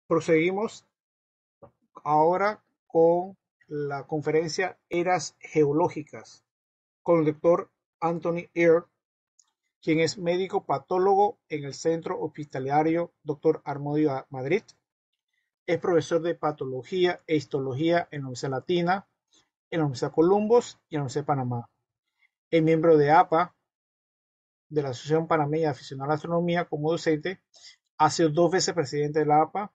Proseguimos ahora con la conferencia Eras Geológicas con el doctor Anthony Earle, quien es médico patólogo en el Centro Hospitalario Dr. Armodio Madrid. Es profesor de patología e histología en la Universidad Latina, en la Universidad Columbus y en la Universidad de Panamá. Es miembro de APA, de la Asociación Panameña de Aficionados a la Astronomía, como docente. Ha sido 2 veces presidente de la APA.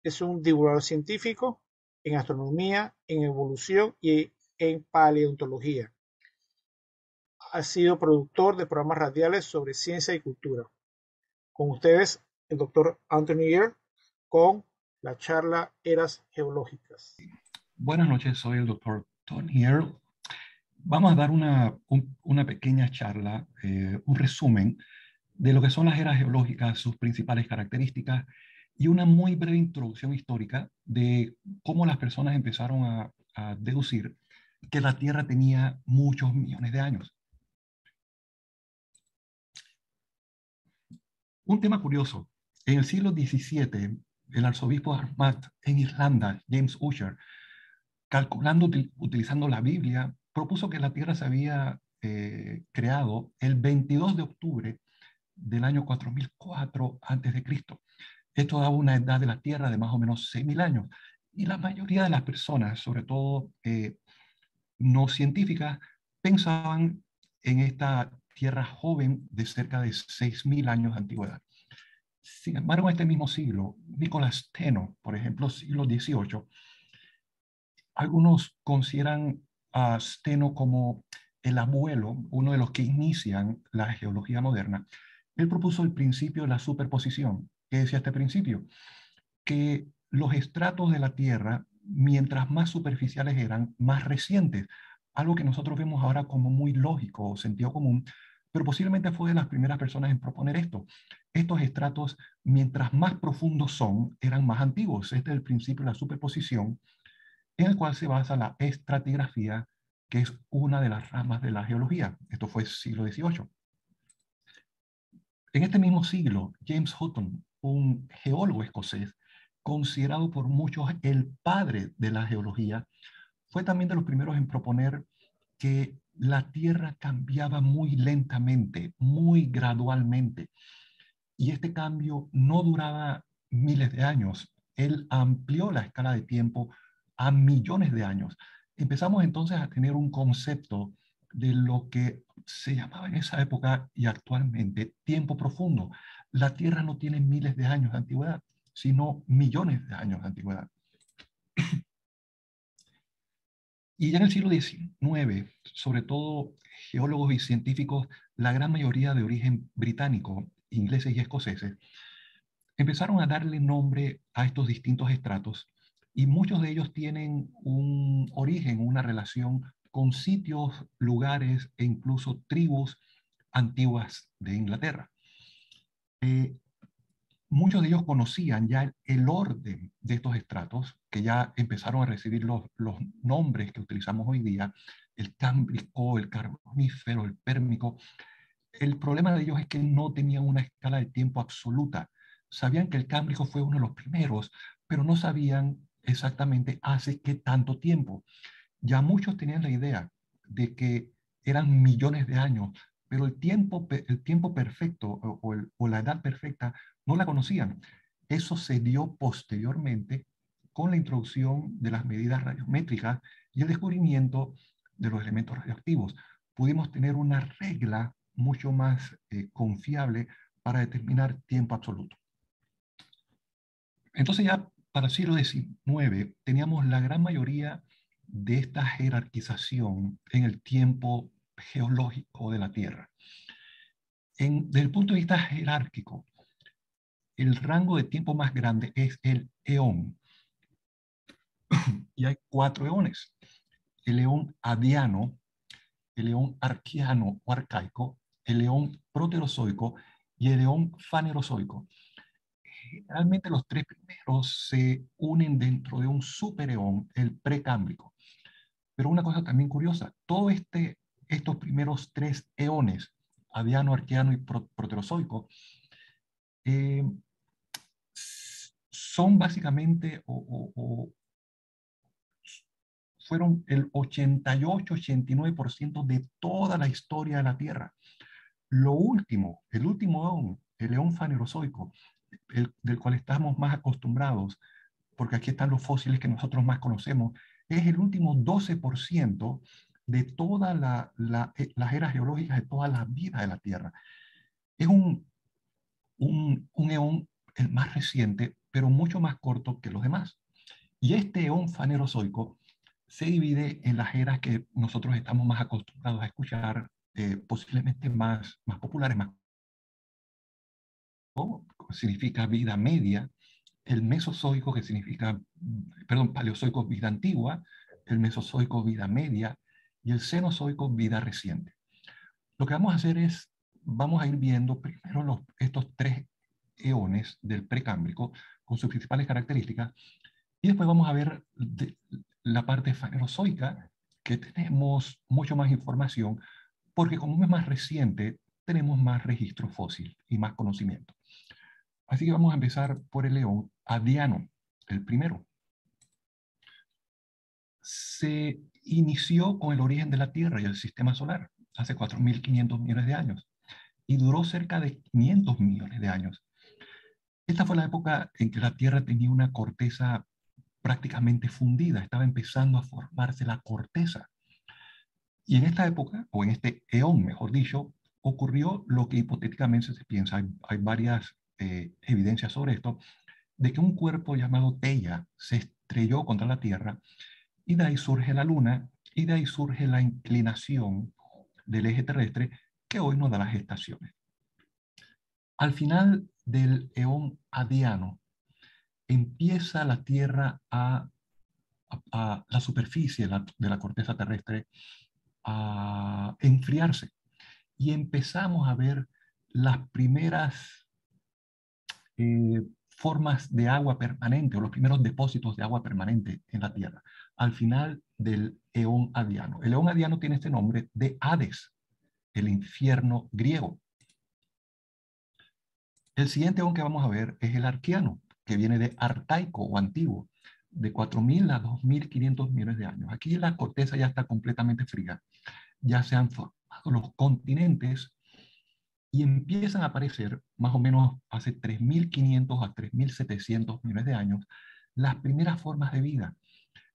Es un divulgador científico en astronomía, en evolución y en paleontología. Ha sido productor de programas radiales sobre ciencia y cultura. Con ustedes, el doctor Anthony Earle, con la charla Eras Geológicas. Buenas noches, soy el doctor Tony Earle. Vamos a dar una pequeña charla, un resumen de lo que son las eras geológicas, sus principales características y una muy breve introducción histórica de cómo las personas empezaron a deducir que la Tierra tenía muchos millones de años. Un tema curioso, en el siglo XVII, el arzobispo Armagh en Irlanda, James Ussher, calculando, utilizando la Biblia, propuso que la Tierra se había creado el 22 de octubre del año 4004 a.C. Esto daba una edad de la Tierra de más o menos 6.000 años. Y la mayoría de las personas, sobre todo no científicas, pensaban en esta Tierra joven de cerca de 6.000 años de antigüedad. Sin embargo, en este mismo siglo, Nicolás Steno, por ejemplo, siglo XVIII, algunos consideran a Steno como el abuelo, uno de los que inician la geología moderna. Él propuso el principio de la superposición. ¿Qué decía este principio? Que los estratos de la Tierra, mientras más superficiales eran, más recientes. Algo que nosotros vemos ahora como muy lógico o sentido común, pero posiblemente fue de las primeras personas en proponer esto. Estos estratos, mientras más profundos son, eran más antiguos. Este es el principio de la superposición en el cual se basa la estratigrafía, que es una de las ramas de la geología. Esto fue siglo XVIII. En este mismo siglo, James Hutton, un geólogo escocés, considerado por muchos el padre de la geología, fue también de los primeros en proponer que la Tierra cambiaba muy lentamente, muy gradualmente, y este cambio no duraba miles de años. Él amplió la escala de tiempo a millones de años. Empezamos entonces a tener un concepto de lo que se llamaba en esa época y actualmente tiempo profundo. La Tierra no tiene miles de años de antigüedad, sino millones de años de antigüedad. Y ya en el siglo XIX, sobre todo geólogos y científicos, la gran mayoría de origen británico, ingleses y escoceses, empezaron a darle nombre a estos distintos estratos y muchos de ellos tienen un origen, una relación con sitios, lugares e incluso tribus antiguas de Inglaterra. Eh, Muchos de ellos conocían ya el orden de estos estratos, que ya empezaron a recibir los nombres que utilizamos hoy día, el cámbrico, el carbonífero, el pérmico. El problema de ellos es que no tenían una escala de tiempo absoluta. Sabían que el Cámbrico fue uno de los primeros, pero no sabían exactamente hace qué tanto tiempo. Ya muchos tenían la idea de que eran millones de años, pero el tiempo perfecto o la edad perfecta no la conocían. Eso se dio posteriormente con la introducción de las medidas radiométricas y el descubrimiento de los elementos radioactivos. Pudimos tener una regla mucho más confiable para determinar tiempo absoluto. Entonces ya para el siglo XIX teníamos la gran mayoría de esta jerarquización en el tiempo geológico de la Tierra. Desde el punto de vista jerárquico, el rango de tiempo más grande es el eón. Y hay 4 eones. El eón adiano, el eón arquiano o arcaico, el eón proterozoico y el eón fanerozoico. Generalmente los 3 primeros se unen dentro de un supereón, el precámbrico. Pero una cosa también curiosa, estos primeros 3 eones, adiano, arqueano y proterozoico, eh, son básicamente, fueron el 88-89% de toda la historia de la Tierra. Lo último, el último eón, el eón fanerozoico, del cual estamos más acostumbrados, porque aquí están los fósiles que nosotros más conocemos, es el último 12% de todas las eras geológicas, de toda la vida de la Tierra. Es un eón el más reciente, pero mucho más corto que los demás. Y este eón fanerozoico se divide en las eras que nosotros estamos más acostumbrados a escuchar, posiblemente más populares, más significa vida media, el mesozoico, que significa, perdón, paleozoico, vida antigua, el mesozoico, vida media, y el cenozoico, vida reciente. Lo que vamos a hacer es, vamos a ir viendo primero estos tres eones del precámbrico con sus principales características, y después vamos a ver la parte fanerozoica, que tenemos mucho más información, porque como es más reciente, tenemos más registro fósil y más conocimiento. Así que vamos a empezar por el eón adiano, el primero. Se inició con el origen de la Tierra y el sistema solar hace 4.500 millones de años y duró cerca de 500 millones de años. Esta fue la época en que la Tierra tenía una corteza prácticamente fundida, estaba empezando a formarse la corteza. Y en esta época, o en este eón, mejor dicho, ocurrió lo que hipotéticamente se piensa, hay varias evidencias sobre esto, de que un cuerpo llamado Theia se estrelló contra la Tierra y de ahí surge la Luna y de ahí surge la inclinación del eje terrestre que hoy nos da las estaciones. Al final del eón adiano empieza la Tierra a la superficie de la corteza terrestre a enfriarse y empezamos a ver las primeras formas de agua permanente o los primeros depósitos de agua permanente en la Tierra, al final del eón adiano. El eón adiano tiene este nombre de Hades, el infierno griego. El siguiente eón que vamos a ver es el arqueano, que viene de arcaico o antiguo, de 4.000 a 2.500 millones de años. Aquí la corteza ya está completamente fría, ya se han formado los continentes y empiezan a aparecer más o menos hace 3.500 a 3.700 millones de años las primeras formas de vida.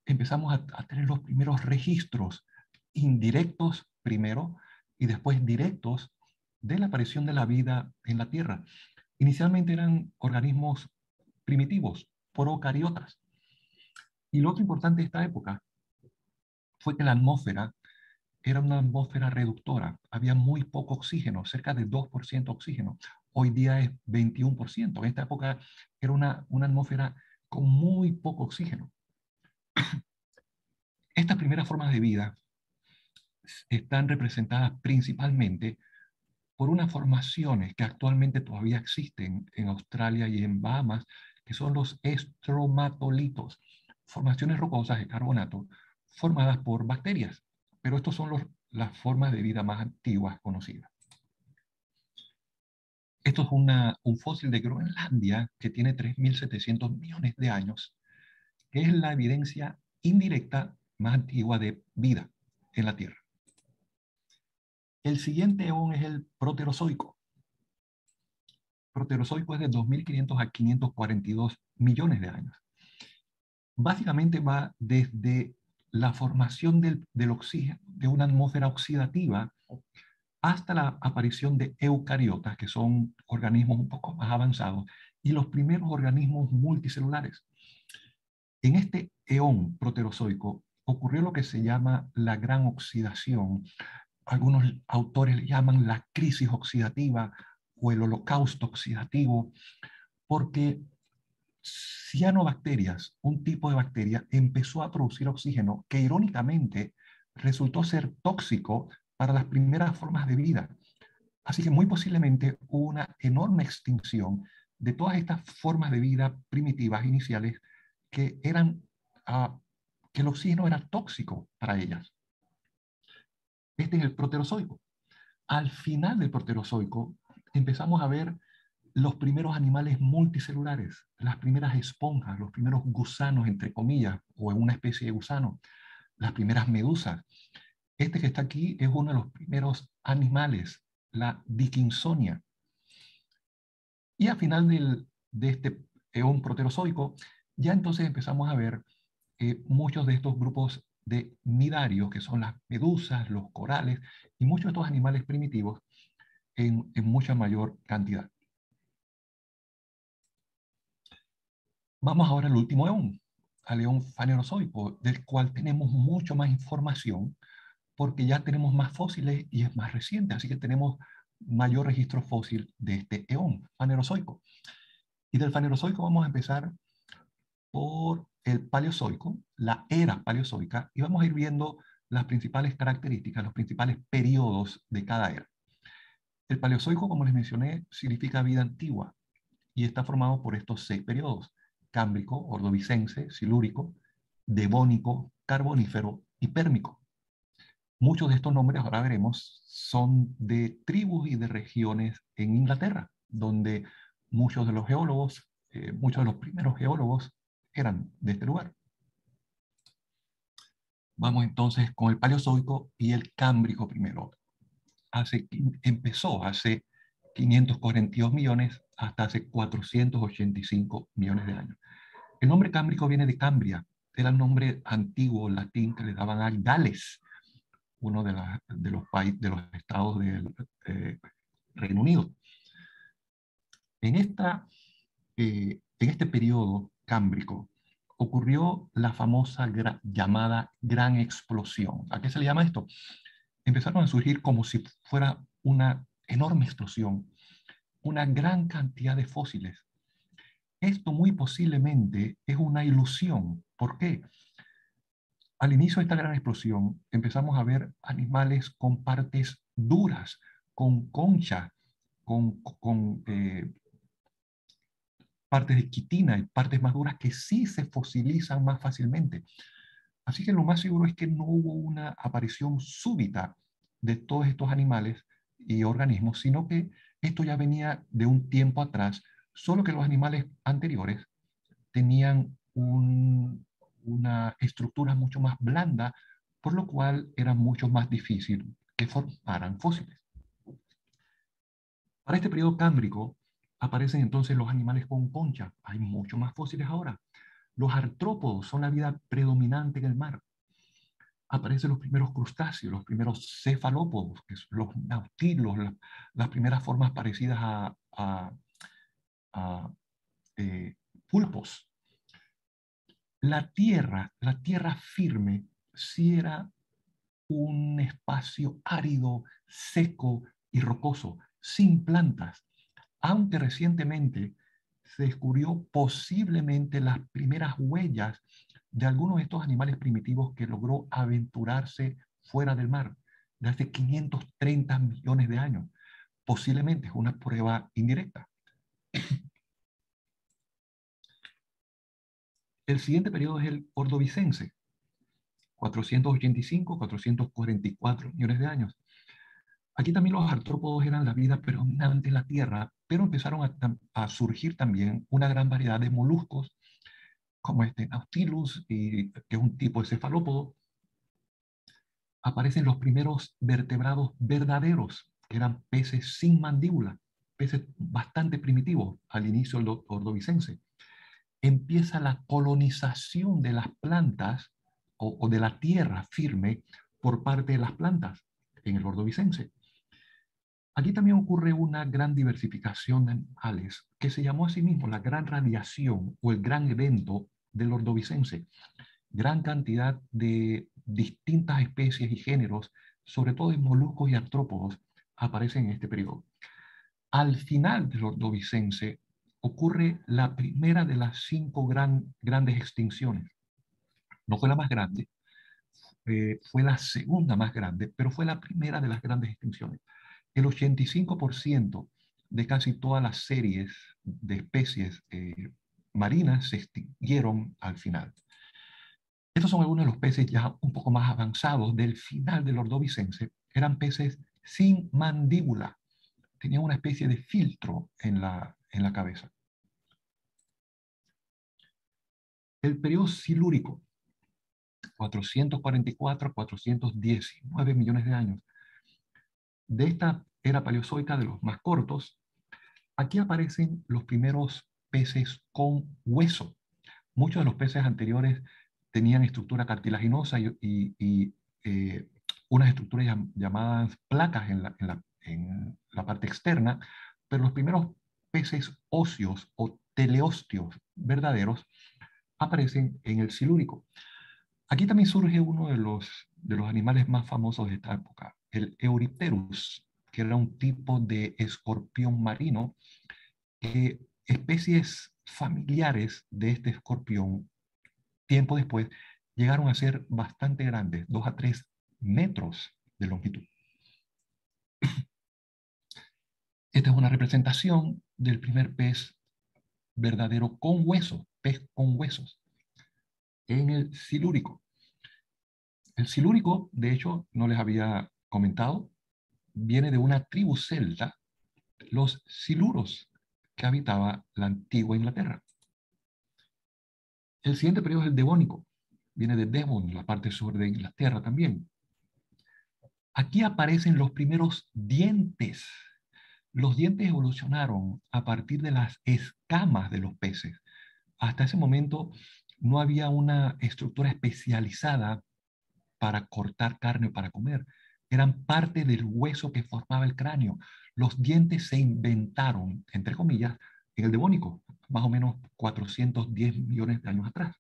Empezamos a tener los primeros registros indirectos primero y después directos de la aparición de la vida en la Tierra. Inicialmente eran organismos primitivos, procariotas. Y lo otro importante de esta época fue que la atmósfera era una atmósfera reductora, había muy poco oxígeno, cerca de 2% oxígeno. Hoy día es 21%. En esta época era una atmósfera con muy poco oxígeno. Estas primeras formas de vida están representadas principalmente por unas formaciones que actualmente todavía existen en Australia y en Bahamas, que son los estromatolitos, formaciones rocosas de carbonato formadas por bacterias. Pero estos son las formas de vida más antiguas conocidas. Esto es un fósil de Groenlandia que tiene 3.700 millones de años, que es la evidencia indirecta más antigua de vida en la Tierra. El siguiente eón es el proterozoico. Proterozoico es de 2.500 a 542 millones de años. Básicamente va desde la formación del oxígeno, de una atmósfera oxidativa, hasta la aparición de eucariotas, que son organismos un poco más avanzados, y los primeros organismos multicelulares. En este eón proterozoico ocurrió lo que se llama la gran oxidación. Algunos autores le llaman la crisis oxidativa o el holocausto oxidativo, porque cianobacterias, un tipo de bacteria, empezó a producir oxígeno que irónicamente resultó ser tóxico para las primeras formas de vida. Así que muy posiblemente hubo una enorme extinción de todas estas formas de vida primitivas iniciales que que el oxígeno era tóxico para ellas. Este es el proterozoico. Al final del proterozoico empezamos a ver los primeros animales multicelulares, las primeras esponjas, los primeros gusanos, entre comillas, o en una especie de gusano, las primeras medusas. Este que está aquí es uno de los primeros animales, la Dickinsonia. Y al final de este eón proterozoico, ya entonces empezamos a ver muchos de estos grupos de nidarios, que son las medusas, los corales, y muchos de estos animales primitivos en mucha mayor cantidad. Vamos ahora al último eón, al eón fanerozoico, del cual tenemos mucho más información, porque ya tenemos más fósiles y es más reciente, así que tenemos mayor registro fósil de este eón fanerozoico. Y del fanerozoico vamos a empezar por el paleozoico, la era paleozoica, y vamos a ir viendo las principales características, los principales periodos de cada era. El paleozoico, como les mencioné, significa vida antigua y está formado por estos 6 periodos: cámbrico, ordovicense, silúrico, devónico, carbonífero y pérmico. Muchos de estos nombres, ahora veremos, son de tribus y de regiones en Inglaterra, donde muchos de los geólogos, muchos de los primeros geólogos eran de este lugar. Vamos entonces con el paleozoico y el cámbrico primero. Empezó hace 542 millones hasta hace 485 millones de años. El nombre cámbrico viene de Cambria, era el nombre antiguo latín que le daban a Gales, uno de los estados del Reino Unido. En este periodo cámbrico ocurrió la famosa llamada Gran Explosión. ¿A qué se le llama esto? Empezaron a surgir como si fuera una enorme explosión, una gran cantidad de fósiles. Esto muy posiblemente es una ilusión. ¿Por qué? Al inicio de esta gran explosión empezamos a ver animales con partes duras, con concha, con partes de quitina y partes más duras que sí se fosilizan más fácilmente. Así que lo más seguro es que no hubo una aparición súbita de todos estos animales y organismos, sino que esto ya venía de un tiempo atrás, solo que los animales anteriores tenían una estructura mucho más blanda, por lo cual era mucho más difícil que formaran fósiles. Para este periodo cámbrico aparecen entonces los animales con concha. Hay muchos más fósiles ahora. Los artrópodos son la vida predominante en el mar. Aparecen los primeros crustáceos, los primeros cefalópodos, que son los nautilos, las primeras formas parecidas a pulpos. La tierra firme, sí era un espacio árido, seco y rocoso, sin plantas, aunque recientemente se descubrió posiblemente las primeras huellas de algunos de estos animales primitivos que logró aventurarse fuera del mar, de hace 530 millones de años. Posiblemente es una prueba indirecta. El siguiente periodo es el ordovicense, 485, 444 millones de años. Aquí también los artrópodos eran la vida predominante en la Tierra, pero empezaron a surgir también una gran variedad de moluscos, como este Nautilus, que es un tipo de cefalópodo. Aparecen los primeros vertebrados verdaderos, que eran peces sin mandíbula, peces bastante primitivos al inicio del ordovicense. Empieza la colonización de las plantas o de la tierra firme por parte de las plantas en el ordovicense. Aquí también ocurre una gran diversificación de animales que se llamó a sí mismo la gran radiación o el gran evento del ordovicense. Gran cantidad de distintas especies y géneros, sobre todo de moluscos y artrópodos, aparecen en este periodo. Al final del ordovicense ocurre la primera de las 5 grandes extinciones. No fue la más grande, fue la segunda más grande, pero fue la primera de las grandes extinciones. El 85% de casi todas las series de especies marinas se extinguieron al final. Estos son algunos de los peces ya un poco más avanzados del final del ordovicense. Eran peces sin mandíbula. Tenían una especie de filtro en en la cabeza. El periodo silúrico, 444 a 419 millones de años. De esta era paleozoica, de los más cortos, aquí aparecen los primeros peces con hueso. Muchos de los peces anteriores tenían estructura cartilaginosa y unas estructuras llamadas placas en la parte externa, pero los primeros peces óseos o teleosteos verdaderos aparecen en el silúrico. Aquí también surge uno de los animales más famosos de esta época, el Eurypterus, que era un tipo de escorpión marino. Especies familiares de este escorpión, tiempo después, llegaron a ser bastante grandes, 2 a 3 metros de longitud. Esta es una representación del primer pez verdadero con huesos, pez con huesos, en el silúrico. El silúrico, de hecho, no les había comentado, viene de una tribu celta, los siluros, que habitaba la antigua Inglaterra. El siguiente periodo es el Devónico, viene de Devon, la parte sur de Inglaterra también. Aquí aparecen los primeros dientes. Los dientes evolucionaron a partir de las escamas de los peces. Hasta ese momento no había una estructura especializada para cortar carne o para comer. Eran parte del hueso que formaba el cráneo. Los dientes se inventaron, entre comillas, en el Devónico, más o menos 410 millones de años atrás.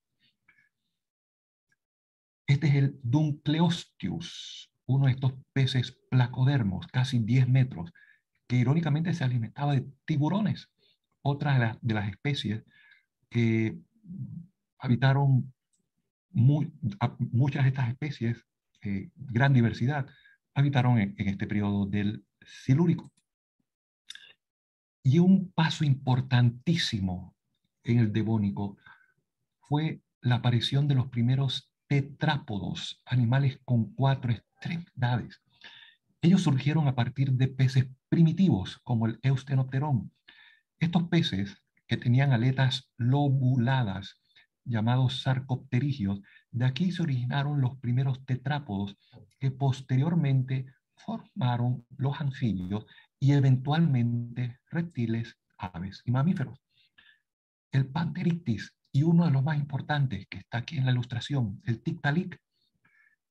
Este es el Dunkleosteus, uno de estos peces placodermos, casi 10 metros, que irónicamente se alimentaba de tiburones, otra de las especies que habitaron muchas de estas especies, gran diversidad, habitaron en este periodo del Silúrico. Y un paso importantísimo en el Devónico fue la aparición de los primeros tetrápodos, animales con 4 extremidades. Ellos surgieron a partir de peces primitivos, como el Eustenopterón. Estos peces, que tenían aletas lobuladas, llamados sarcopterigios, de aquí se originaron los primeros tetrápodos, que posteriormente formaron los anfibios y eventualmente reptiles, aves y mamíferos. El Pantherichthys, y uno de los más importantes que está aquí en la ilustración, el Tiktaalik,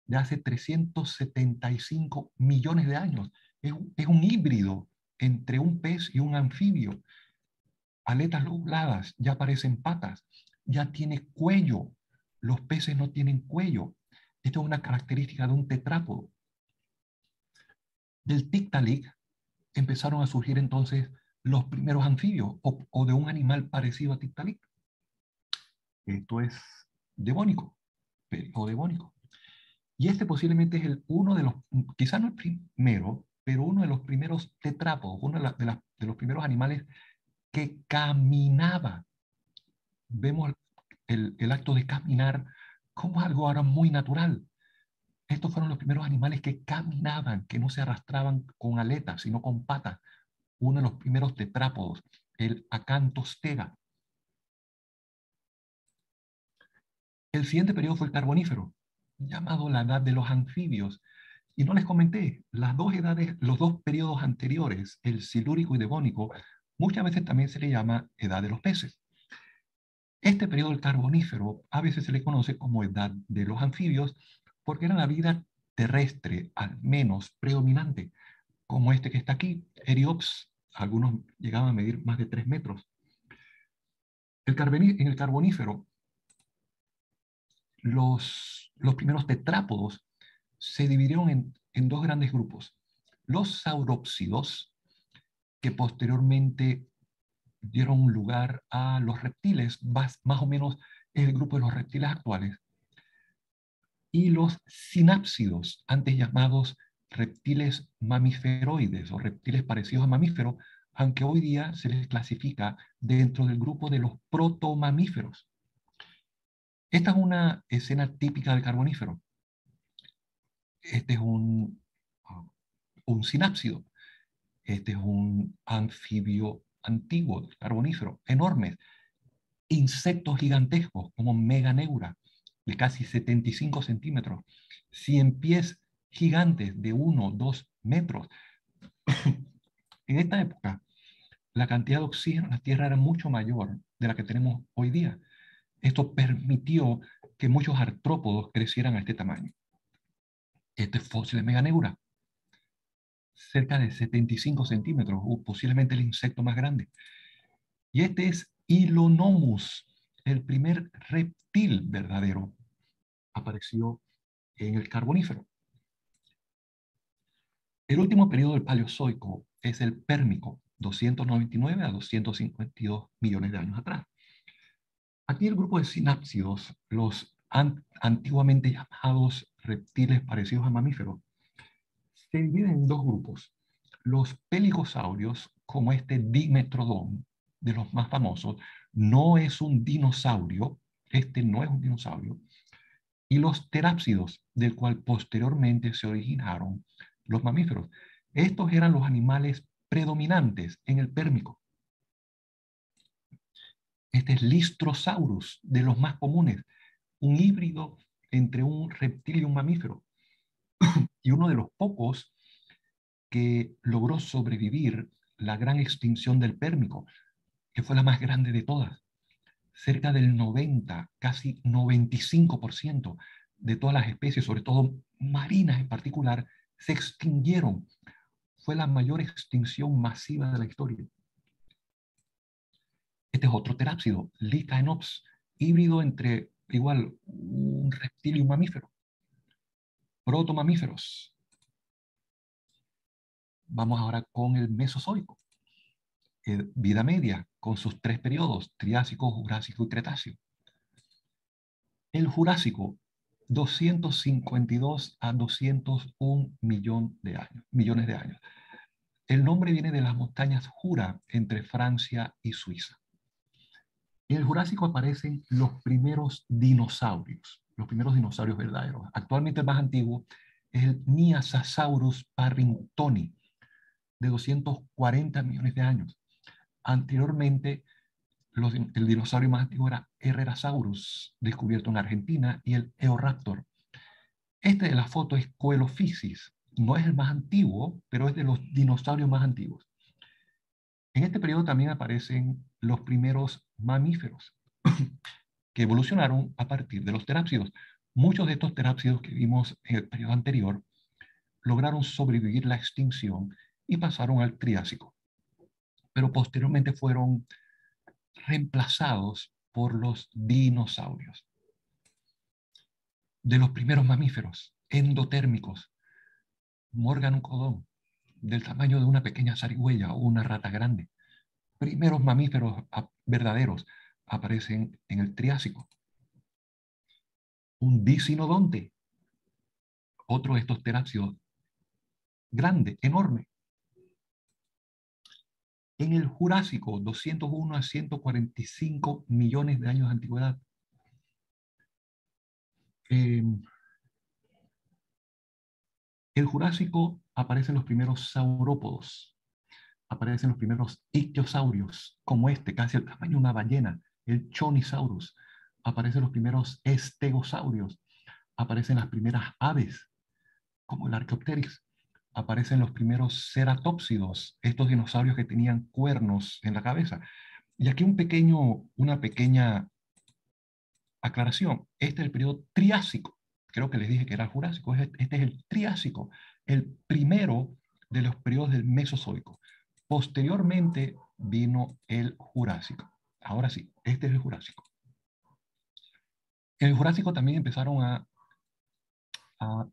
de hace 375 millones de años. Es un híbrido entre un pez y un anfibio. Aletas lobuladas, ya parecen patas, ya tiene cuello. Los peces no tienen cuello. Esto es una característica de un tetrápodo. Del Tiktaalik empezaron a surgir entonces los primeros anfibios o de un animal parecido a Tiktaalik. Esto es devónico, o devónico. Y este posiblemente es uno de los, quizás no el primero, pero uno de los primeros tetrápodos, uno de los primeros animales que caminaba. Vemos el acto de caminar como algo ahora muy natural. Estos fueron los primeros animales que caminaban, que no se arrastraban con aletas, sino con patas. Uno de los primeros tetrápodos, el Acanthostega. El siguiente periodo fue el Carbonífero, llamado la edad de los anfibios. Y no les comenté, las dos edades, los dos periodos anteriores, el Silúrico y Devónico, muchas veces también se le llama edad de los peces. Este periodo del Carbonífero a veces se le conoce como edad de los anfibios porque era la vida terrestre, al menos predominante, como este que está aquí, Eriops, algunos llegaban a medir más de 3 metros. En el Carbonífero, los primeros tetrápodos se dividieron en dos grandes grupos. Los saurópsidos, que posteriormente dieron lugar a los reptiles, más o menos es el grupo de los reptiles actuales, y los sinápsidos, antes llamados reptiles mamiferoides o reptiles parecidos a mamíferos, aunque hoy día se les clasifica dentro del grupo de los protomamíferos. Esta es una escena típica del Carbonífero. Este es un sinápsido. Este es un anfibio antiguo, del Carbonífero, enormes. Insectos gigantescos como Meganeura, de casi 75 centímetros. 100 pies gigantes de 1 o 2 metros. En esta época, la cantidad de oxígeno en la Tierra era mucho mayor de la que tenemos hoy día. Esto permitió que muchos artrópodos crecieran a este tamaño. Este es fósil de Meganeura, cerca de 75 centímetros, o posiblemente el insecto más grande. Y este es Hylonomus, el primer reptil verdadero. Apareció en el Carbonífero. El último periodo del Paleozoico es el Pérmico, 299 a 252 millones de años atrás. Aquí el grupo de sinápsidos, los antiguamente llamados reptiles parecidos a mamíferos, se dividen en dos grupos. Los pelicosaurios, como este Dimetrodon, de los más famosos, no es un dinosaurio, este no es un dinosaurio, y los terápsidos, del cual posteriormente se originaron los mamíferos. Estos eran los animales predominantes en el Pérmico. Este es Lystrosaurus, de los más comunes, un híbrido entre un reptil y un mamífero, y uno de los pocos que logró sobrevivir la gran extinción del Pérmico, que fue la más grande de todas. Cerca del 90, casi 95% de todas las especies, sobre todo marinas en particular, se extinguieron. Fue la mayor extinción masiva de la historia. Este es otro terápsido, Lycaenops, híbrido entre igual un reptil y un mamífero. Protomamíferos. Vamos ahora con el Mesozoico. Vida media, con sus tres periodos, Triásico, Jurásico y Cretácico. El Jurásico, 252 a 201 millones de años. El nombre viene de las montañas Jura, entre Francia y Suiza. En el Jurásico aparecen los primeros dinosaurios verdaderos. Actualmente el más antiguo es el Nyasasaurus parringtoni, de 240 millones de años. Anteriormente, el dinosaurio más antiguo era Herrerasaurus, descubierto en Argentina, y el Eoraptor. Este de la foto es Coelophysis. No es el más antiguo, pero es de los dinosaurios más antiguos. En este periodo también aparecen los primeros mamíferos, que evolucionaron a partir de los terápsidos. Muchos de estos terápsidos que vimos en el periodo anterior lograron sobrevivir la extinción y pasaron al Triásico, pero posteriormente fueron reemplazados por los dinosaurios. De los primeros mamíferos endotérmicos, Morganocodon, del tamaño de una pequeña zarigüeya o una rata grande. Primeros mamíferos verdaderos aparecen en el Triásico. Un Dicinodonte, otro de estos terápsidos, grande, enorme. En el Jurásico, 201 a 145 millones de años de antigüedad. El Jurásico aparecen los primeros saurópodos, aparecen los primeros ictiosaurios, como este, casi el tamaño de una ballena, el Chonisaurus, aparecen los primeros estegosaurios, aparecen las primeras aves, como el Archaeopteryx, aparecen los primeros ceratópsidos, estos dinosaurios que tenían cuernos en la cabeza. Y aquí una pequeña aclaración. Este es el periodo Triásico. Creo que les dije que era el Jurásico. Este es el Triásico, el primero de los periodos del Mesozoico. Posteriormente vino el Jurásico. Ahora sí, este es el Jurásico. En el Jurásico también empezaron a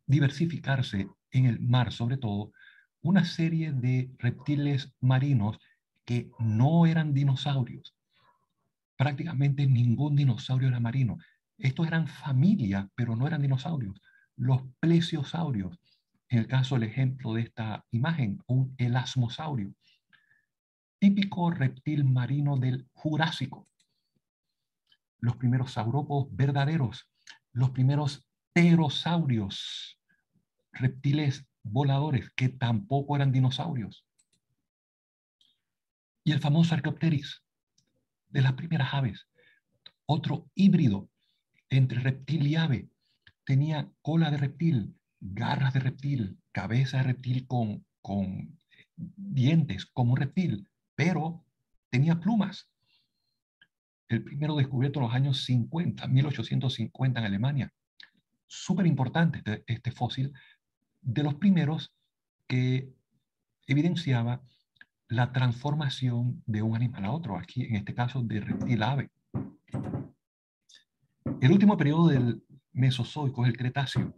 diversificarse en el mar, sobre todo, una serie de reptiles marinos que no eran dinosaurios. Prácticamente ningún dinosaurio era marino. Estos eran familia, pero no eran dinosaurios. Los plesiosaurios, en el caso del ejemplo de esta imagen, un elasmosaurio, típico reptil marino del Jurásico. Los primeros saurópodos verdaderos, los primeros pterosaurios, reptiles voladores que tampoco eran dinosaurios. Y el famoso Archaeopteryx, de las primeras aves, otro híbrido entre reptil y ave. Tenía cola de reptil, garras de reptil, cabeza de reptil con dientes como un reptil, pero tenía plumas. El primero descubierto en los años 50, 1850 en Alemania. Súper importante este fósil, de los primeros que evidenciaba la transformación de un animal a otro, aquí en este caso de reptil a ave. El último periodo del Mesozoico es el Cretáceo,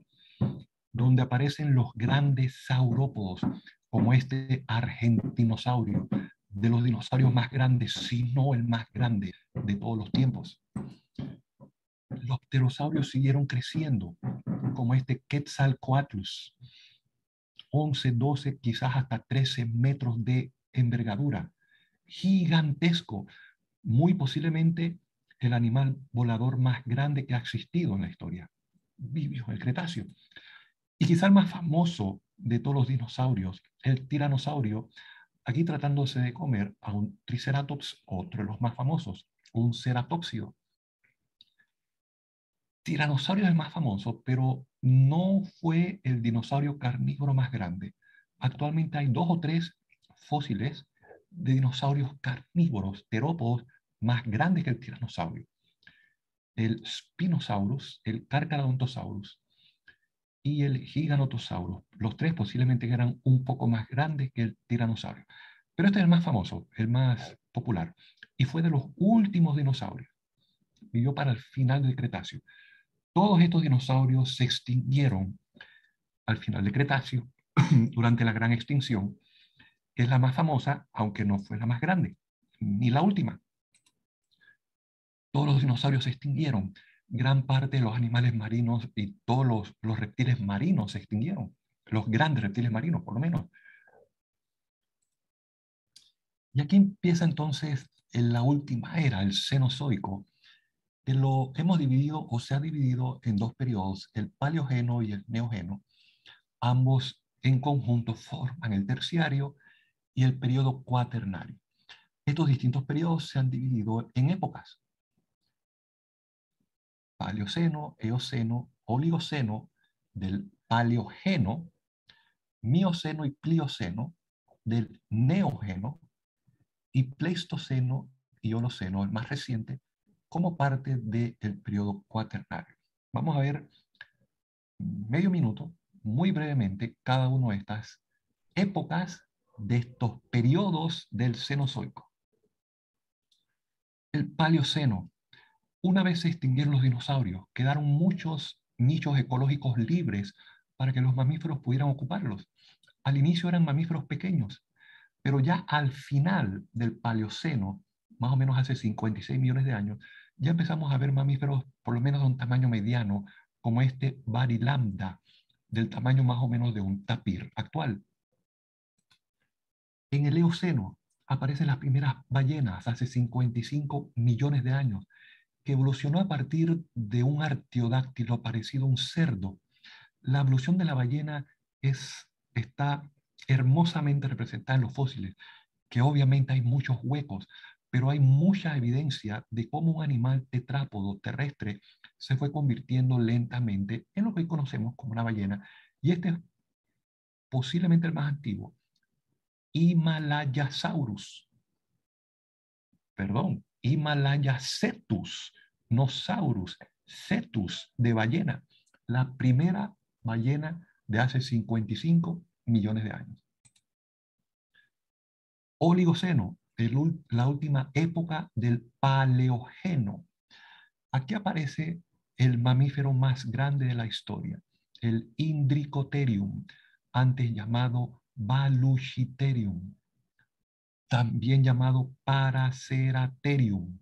donde aparecen los grandes saurópodos, como este argentinosaurio, de los dinosaurios más grandes, si no el más grande de todos los tiempos. Los pterosaurios siguieron creciendo, como este Quetzalcoatlus, 11, 12, quizás hasta 13 metros de envergadura, gigantesco, muy posiblemente el animal volador más grande que ha existido en la historia. Vivió el Cretáceo. Y quizá el más famoso de todos los dinosaurios, el tiranosaurio, aquí tratándose de comer a un triceratops, otro de los más famosos, un ceratópsido. Tiranosaurio es el más famoso, pero no fue el dinosaurio carnívoro más grande. Actualmente hay 2 o 3 fósiles de dinosaurios carnívoros, terópodos, más grandes que el tiranosaurio. El Spinosaurus, el Carcharodontosaurus y el Giganotosaurus. Los 3 posiblemente eran un poco más grandes que el tiranosaurio. Pero este es el más famoso, el más popular. Y fue de los últimos dinosaurios. Vivió para el final del Cretáceo. Todos estos dinosaurios se extinguieron al final del Cretáceo, durante la gran extinción, que es la más famosa, aunque no fue la más grande, ni la última. Todos los dinosaurios se extinguieron. Gran parte de los animales marinos y todos los reptiles marinos se extinguieron. Los grandes reptiles marinos, por lo menos. Y aquí empieza entonces en la última era, el Cenozoico, que lo hemos dividido o se ha dividido en 2 periodos, el Paleogeno y el Neogeno. Ambos en conjunto forman el Terciario y el periodo Cuaternario. Estos distintos periodos se han dividido en épocas: Paleoceno, Eoceno, Oligoceno, del Paleogeno, Mioceno y Plioceno, del Neogeno, y Pleistoceno y Holoceno, el más reciente, como parte del periodo Cuaternario. Vamos a ver medio minuto, muy brevemente, cada una de estas épocas de estos periodos del Cenozoico. El Paleoceno. Una vez se extinguieron los dinosaurios, quedaron muchos nichos ecológicos libres para que los mamíferos pudieran ocuparlos. Al inicio eran mamíferos pequeños, pero ya al final del Paleoceno, más o menos hace 56 millones de años, ya empezamos a ver mamíferos por lo menos de un tamaño mediano, como este Barilambda, del tamaño más o menos de un tapir actual. En el Eoceno aparecen las primeras ballenas hace 55 millones de años, que evolucionó a partir de un artiodáctilo parecido a un cerdo. La evolución de la ballena está hermosamente representada en los fósiles, que obviamente hay muchos huecos, pero hay mucha evidencia de cómo un animal tetrápodo terrestre se fue convirtiendo lentamente en lo que hoy conocemos como una ballena. Y este es posiblemente el más antiguo, Himalayasaurus. Perdón, Himalayacetus, no saurus, cetus de ballena, la primera ballena de hace 55 millones de años. Oligoceno, la última época del Paleógeno. Aquí aparece el mamífero más grande de la historia, el Indricotherium, antes llamado Baluchiterium, también llamado Paraceratherium.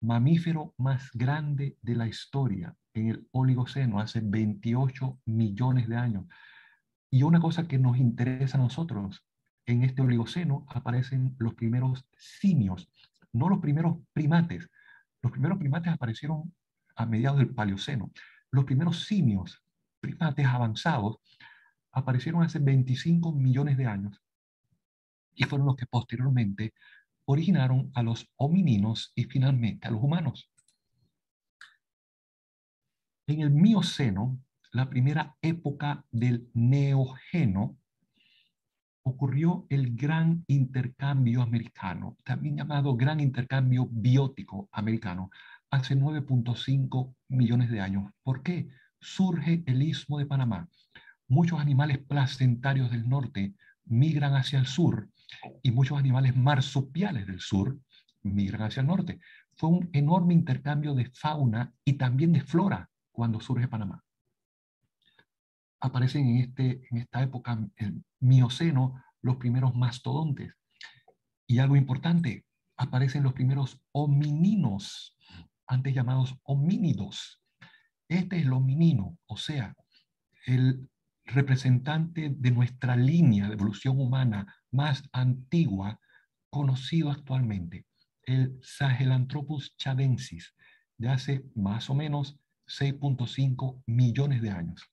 Mamífero más grande de la historia en el Oligoceno, hace 28 millones de años. Y una cosa que nos interesa a nosotros, en este Oligoceno aparecen los primeros simios, no los primeros primates. Los primeros primates aparecieron a mediados del Paleoceno. Los primeros simios, primates avanzados, aparecieron hace 25 millones de años. y fueron los que posteriormente originaron a los homininos y finalmente a los humanos. En el Mioceno, la primera época del Neógeno, ocurrió el gran intercambio americano, también llamado gran intercambio biótico americano, hace 9.5 millones de años. ¿Por qué? Surge el Istmo de Panamá. Muchos animales placentarios del norte migran hacia el sur y muchos animales marsupiales del sur migran hacia el norte. Fue un enorme intercambio de fauna y también de flora cuando surge Panamá. Aparecen en esta época, el Mioceno, los primeros mastodontes. Y algo importante, aparecen los primeros homininos, antes llamados homínidos. Este es el hominino, o sea, el representante de nuestra línea de evolución humana más antigua conocido actualmente, el Sahelanthropus chadensis, de hace más o menos 6.5 millones de años.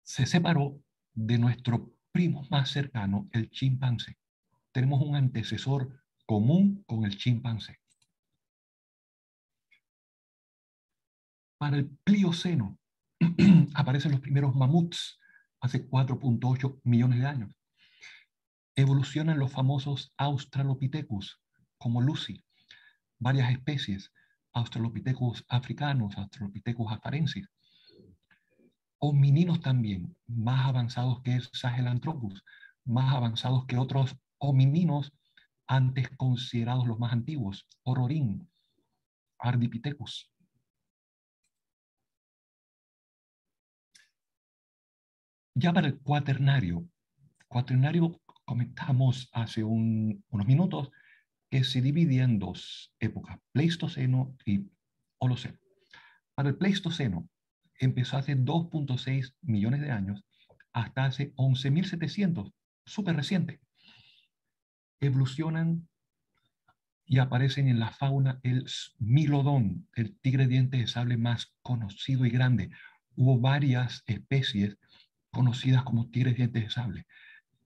Se separó de nuestro primo más cercano, el chimpancé. Tenemos un antecesor común con el chimpancé. Para el Plioceno aparecen los primeros mamuts hace 4.8 millones de años. Evolucionan los famosos Australopithecus, como Lucy, varias especies, Australopithecus africanos, Australopithecus afarensis. Homininos también, más avanzados que Sahelanthropus, más avanzados que otros homininos antes considerados los más antiguos, Ororin, Ardipithecus. Ya para el cuaternario comentamos hace unos minutos que se divide en dos épocas, Pleistoceno y Holoceno. Para el Pleistoceno empezó hace 2.6 millones de años hasta hace 11.700, súper reciente. Evolucionan y aparecen en la fauna el Smilodón, el tigre diente de sable más conocido y grande. Hubo varias especies conocidas como tigres dientes de sable.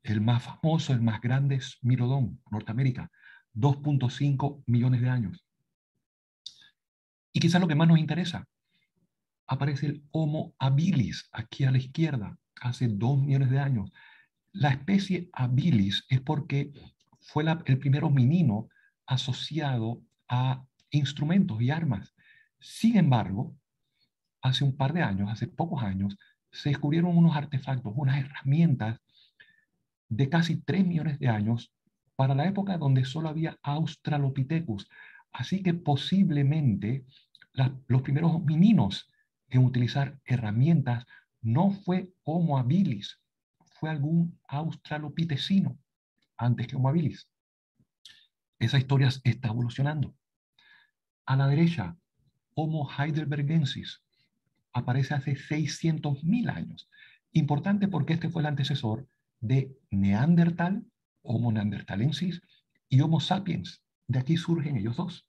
El más famoso, el más grande es Smilodón, Norteamérica, 2.5 millones de años. Y quizás lo que más nos interesa, aparece el Homo habilis aquí a la izquierda, hace 2 millones de años. La especie habilis es porque fue el primer hominino asociado a instrumentos y armas. Sin embargo, hace un par de años, hace pocos años, se descubrieron unos artefactos, unas herramientas de casi 3 millones de años para la época donde solo había Australopithecus. Así que posiblemente los primeros homininos en utilizar herramientas no fue Homo habilis, fue algún australopitecino antes que Homo habilis. Esa historia está evolucionando. A la derecha, Homo heidelbergensis aparece hace 600.000 años. Importante porque este fue el antecesor de Neandertal, Homo neanderthalensis y Homo sapiens. De aquí surgen ellos dos.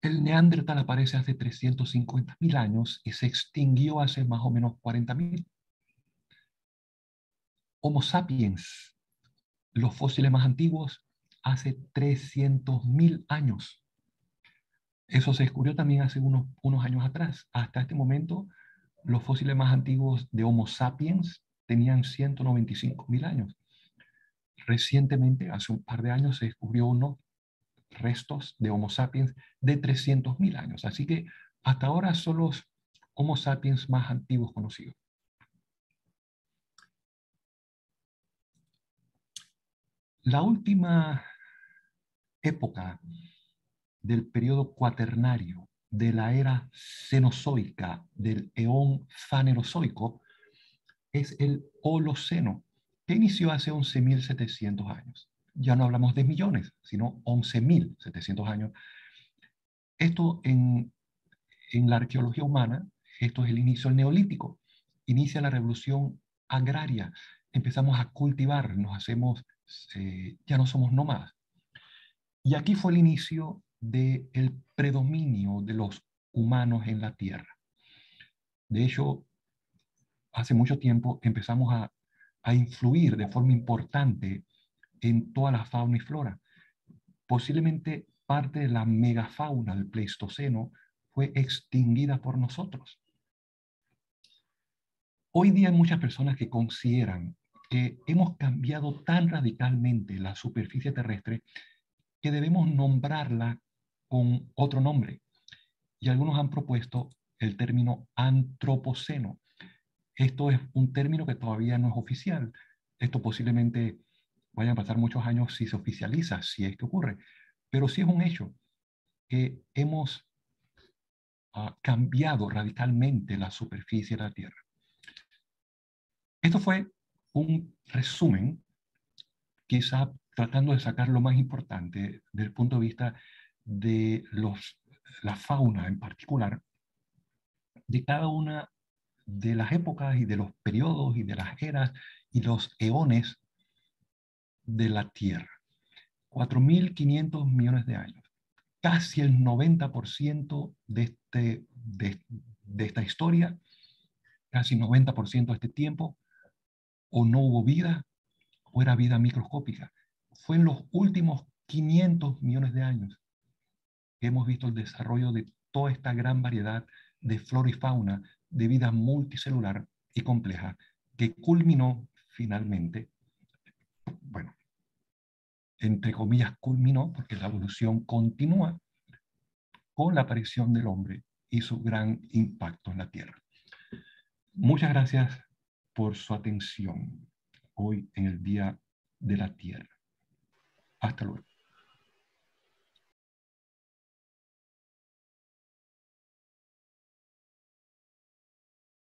El Neandertal aparece hace 350.000 años y se extinguió hace más o menos 40.000. Homo sapiens, los fósiles más antiguos, hace 300.000 años. Eso se descubrió también hace unos años atrás. Hasta este momento, los fósiles más antiguos de Homo sapiens tenían 195.000 años. Recientemente, hace un par de años, se descubrió unos restos de Homo sapiens de 300.000 años. Así que hasta ahora son los Homo sapiens más antiguos conocidos. La última época del periodo cuaternario de la era cenozoica, del eón fanerozoico, es el Holoceno, que inició hace 11.700 años. Ya no hablamos de millones, sino 11.700 años. Esto en la arqueología humana, esto es el inicio del Neolítico. Inicia la revolución agraria. Empezamos a cultivar, ya no somos nómadas. Y aquí fue el inicio del predominio de los humanos en la tierra. De hecho, hace mucho tiempo empezamos a a influir de forma importante en toda la fauna y flora. Posiblemente parte de la megafauna del Pleistoceno fue extinguida por nosotros. Hoy día hay muchas personas que consideran que hemos cambiado tan radicalmente la superficie terrestre que debemos nombrarla con otro nombre. Y algunos han propuesto el término antropoceno. Esto es un término que todavía no es oficial. Esto posiblemente vayan a pasar muchos años si se oficializa, si es que ocurre. Pero sí es un hecho que hemos cambiado radicalmente la superficie de la Tierra. Esto fue un resumen, quizá tratando de sacar lo más importante desde el punto de vista de la fauna en particular, de cada una de las épocas y de los periodos y de las eras y los eones de la Tierra. 4.500 millones de años. Casi el 90% de esta historia, casi 90% de este tiempo, o no hubo vida o era vida microscópica. Fue en los últimos 500 millones de años que hemos visto el desarrollo de toda esta gran variedad de flora y fauna, de vida multicelular y compleja, que culminó finalmente, bueno, entre comillas culminó, porque la evolución continúa con la aparición del hombre y su gran impacto en la Tierra. Muchas gracias por su atención hoy en el Día de la Tierra. Hasta luego.